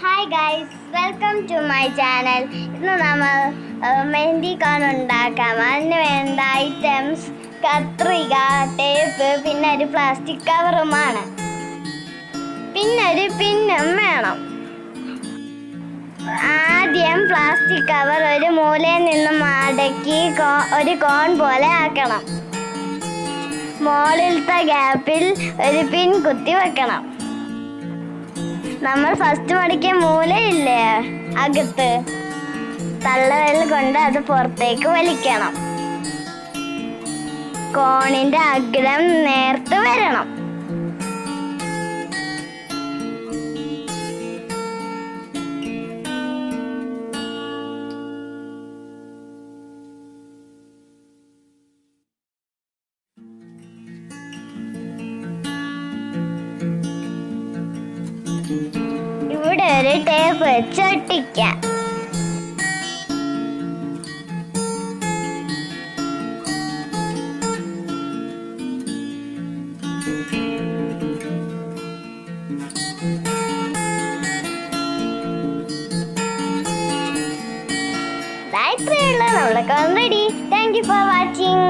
Hi guys, welcome to my channel. ഇന്ന് നമ്മൾ മെഹന്തി കോൺ ഉണ്ടാക്കാം. അതിന് വേണ്ട ഐറ്റംസ് കത്രിക, ടേപ്പ്, പിന്നെ ഒരു പ്ലാസ്റ്റിക് കവറുമാണ്. പിന്നെ ഒരു പിന്നും വേണം. ആദ്യം പ്ലാസ്റ്റിക് കവർ ഒരു മൂലയിൽ നിന്നും മടക്കി ഒരു കോൺ പോലെ ആക്കണം. മുകളിലത്തെ ഗ്യാപ്പിൽ ഒരു പിൻ കുത്തി വെക്കണം. നമ്മൾ ഫസ്റ്റ് മടക്കിയ മൂലയില്ലേ അകത്ത്, തള്ളവിരൽ കൊണ്ട് അത് പുറത്തേക്ക് വലിക്കണം. കോണിന്റെ അഗ്രം നേർത്ത് വരണം. ഇവിടെ ഒരു ടേപ്പ് വെച്ച് ഒട്ടിക്കാം. ഇത്രയുള്ള നമ്മളൊക്കെ ready. Thank you for watching.